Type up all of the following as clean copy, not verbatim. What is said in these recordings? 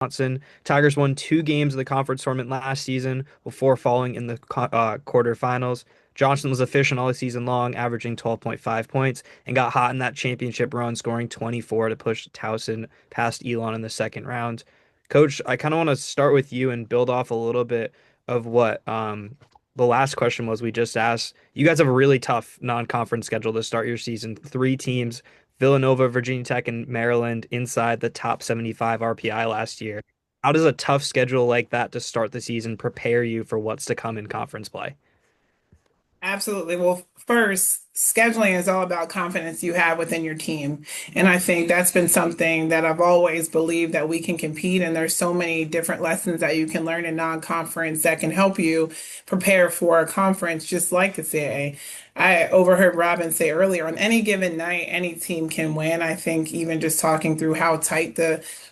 Johnson. Tigers won two games of the conference tournament last season before falling in the quarterfinals. Johnson was efficient all season long, averaging 12.5 points, and got hot in that championship run, scoring 24 to push Towson past Elon in the second round. Coach, I kind of want to start with you and build off a little bit of what the last question was we just asked. You guys have a really tough non-conference schedule to start your season. Three teams: Villanova, Virginia Tech, and Maryland inside the top 75 RPI last year. How does a tough schedule like that to start the season prepare you for what's to come in conference play? Absolutely. Well, first, scheduling is all about confidence you have within your team. And I think that's been something that I've always believed that we can compete. And there's so many different lessons that you can learn in non-conference that can help you prepare for a conference just like the CAA. I overheard Robin say earlier, on any given night, any team can win. I think even just talking through how tight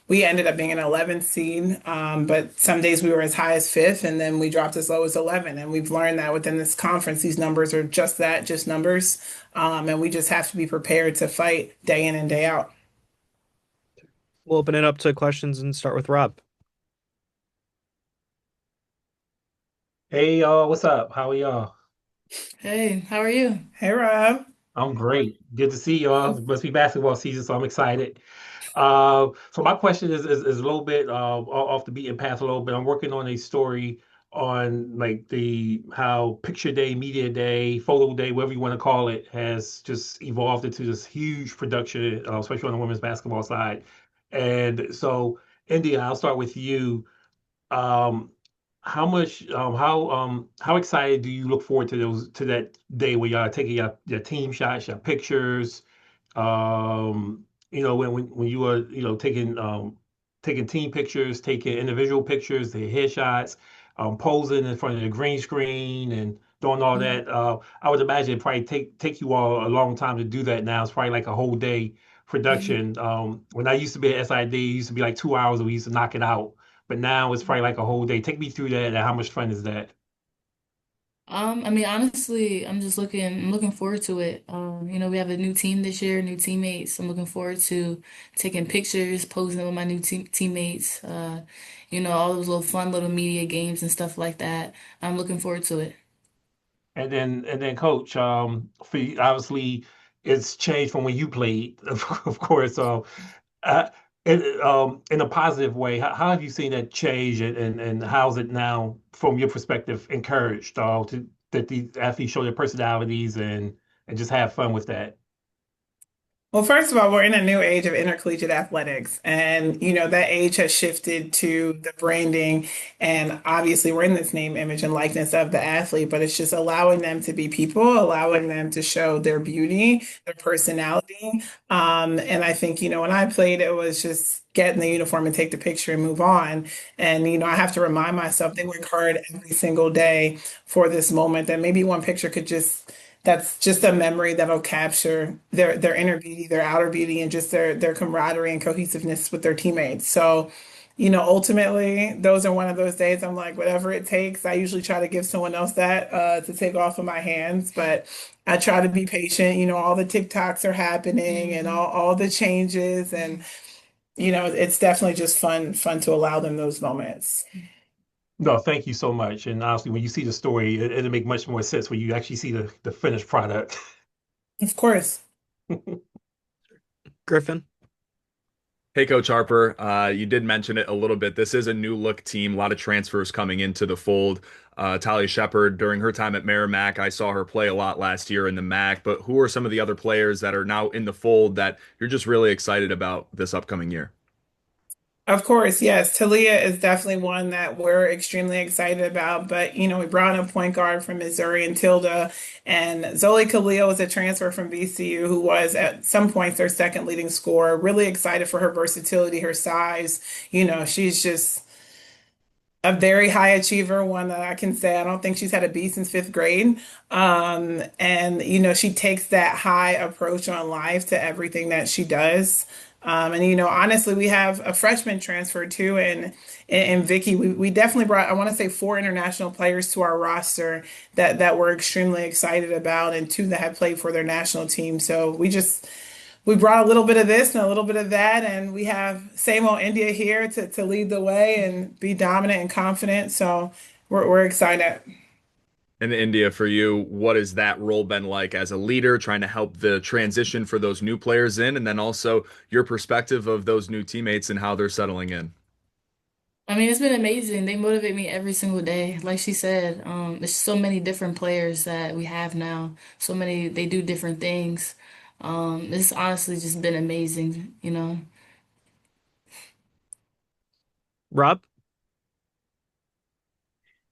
we ended up being an 11th seed, but some days we were as high as fifth, and then we dropped as low as 11. And we've learned that within this conference, these numbers are just that, just numbers. And we just have to be prepared to fight day in and day out. We'll open it up to questions and start with Rob. Hey y'all, what's up? How are y'all? Hey, how are you? Hey, Rob. I'm great. Good to see y'all. It must be basketball season, so I'm excited. So my question is a little bit off the beaten path a little bit. I'm working on a story on like the how picture day, media day, photo day, whatever you want to call it, has just evolved into this huge production, especially on the women's basketball side. And so, India, I'll start with you. Um, how excited do you look forward to those to that day where y'all taking your team shots, your pictures? When you are, taking team pictures, taking individual pictures, the headshots, posing in front of the green screen and doing all Mhm. that. I would imagine it probably take you all a long time to do that now. It's probably like a whole day Mhm. production. When I used to be at SID, it used to be like 2 hours and we used to knock it out. But now it's probably like a whole day. Take me through that and how much fun is that? I mean, honestly, I'm looking forward to it. We have a new team this year, new teammates. I'm looking forward to taking pictures, posing with my new teammates. All those little fun little media games and stuff like that. I'm looking forward to it. And then coach, for you, obviously it's changed from when you played, of course. So uh, in a positive way, how have you seen that change and how's it now from your perspective encouraged to that the athletes show their personalities and just have fun with that? Well, first of all, we're in a new age of intercollegiate athletics, and that age has shifted to the branding, and obviously we're in this name, image, and likeness of the athlete, but it's just allowing them to be people, allowing them to show their beauty, their personality. And I think, when I played, it was just get in the uniform and take the picture and move on. And I have to remind myself they work hard every single day for this moment, that maybe one picture could just that's just a memory that'll capture their inner beauty, their outer beauty, and just their camaraderie and cohesiveness with their teammates. So, ultimately, those are one of those days I'm like, whatever it takes. I usually try to give someone else that to take off of my hands, but I try to be patient. All the TikToks are happening and Hmm. all the changes, and it's definitely just fun to allow them those moments. No, thank you so much. And honestly, when you see the story, it'll make much more sense when you actually see the finished product. Of course. Griffin. Hey, Coach Harper. You did mention it a little bit. This is a new look team, a lot of transfers coming into the fold. Talia Shepard, during her time at Merrimack, I saw her play a lot last year in the MAC. But who are some of the other players that are now in the fold that you're just really excited about this upcoming year? Of course, yes. Talia is definitely one that we're extremely excited about. But, we brought in a point guard from Missouri and Tilda, and Zoli Khalil is a transfer from VCU who was at some points their second leading scorer. Really excited for her versatility, her size. She's just a very high achiever, one that I can say I don't think she's had a B since fifth grade. And she takes that high approach on life to everything that she does. And honestly, we have a freshman transfer too, and Vicky. We definitely brought, I want to say, four international players to our roster that we're extremely excited about, and two that have played for their national team. So we brought a little bit of this and a little bit of that, and we have same old India here to lead the way and be dominant and confident. So we're excited. In India, for you, what has that role been like as a leader, trying to help the transition for those new players in, and then also your perspective of those new teammates and how they're settling in? I mean, it's been amazing. They motivate me every single day. Like she said, there's so many different players that we have now. So many, they do different things. It's honestly just been amazing, you know. Rob?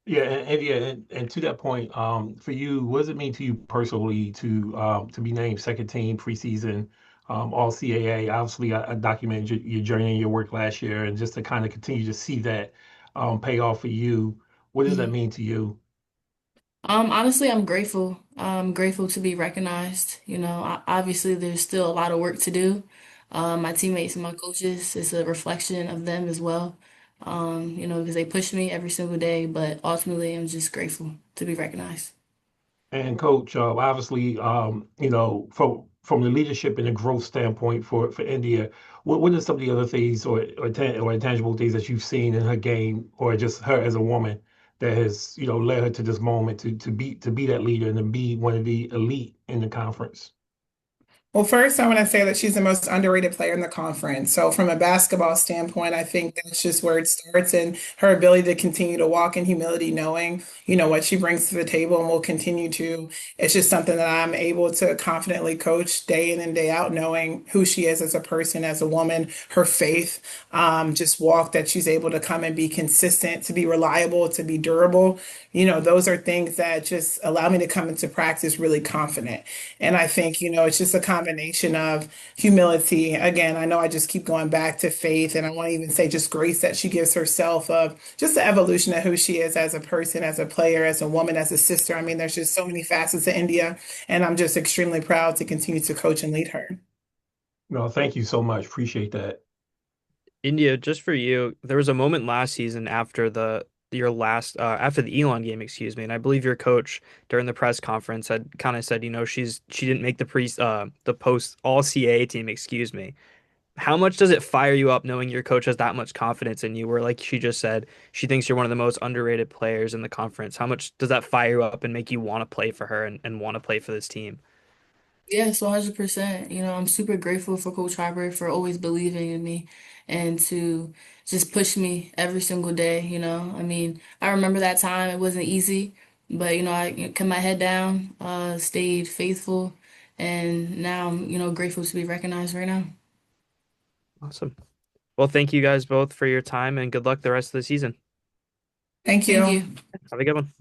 Yeah, and to that point, for you, what does it mean to you personally to be named second team preseason All CAA? Obviously, I documented your journey and your work last year, and just to kind of continue to see that pay off for you, what does that Mhm. mean to you? Honestly, I'm grateful. I'm grateful to be recognized. You know, obviously there's still a lot of work to do. My teammates and my coaches, it's a reflection of them as well. You know, because they push me every single day, but ultimately I'm just grateful to be recognized. And coach, obviously, from the leadership and the growth standpoint for India, what are some of the other things or intangible things that you've seen in her game or just her as a woman that has led her to this moment to be that leader and to be one of the elite in the conference? Well, first, I want to say that she's the most underrated player in the conference. So, from a basketball standpoint, I think that's just where it starts, and her ability to continue to walk in humility, knowing, what she brings to the table and will continue to. It's just something that I'm able to confidently coach day in and day out, knowing who she is as a person, as a woman, her faith, just walk that she's able to come and be consistent, to be reliable, to be durable. Those are things that just allow me to come into practice really confident. And I think, it's just a combination of humility. Again, I know I just keep going back to faith, and I want to even say just grace that she gives herself of just the evolution of who she is as a person, as a player, as a woman, as a sister. I mean, there's just so many facets to India, and I'm just extremely proud to continue to coach and lead her. No, thank you so much. Appreciate that. India, just for you, there was a moment last season after after the Elon game, excuse me, and I believe your coach during the press conference had kind of said, she didn't make the post all CAA team, excuse me. How much does it fire you up knowing your coach has that much confidence in you? Where, like she just said, she thinks you're one of the most underrated players in the conference. How much does that fire you up and make you want to play for her and want to play for this team? Yes, 100%. You know, I'm super grateful for Coach Harper for always believing in me and to just push me every single day, you know. I mean, I remember that time, it wasn't easy, but I kept my head down, stayed faithful, and now I'm, grateful to be recognized right now. Awesome. Well, thank you guys both for your time and good luck the rest of the season. Thank Thank you. you. Have a good one.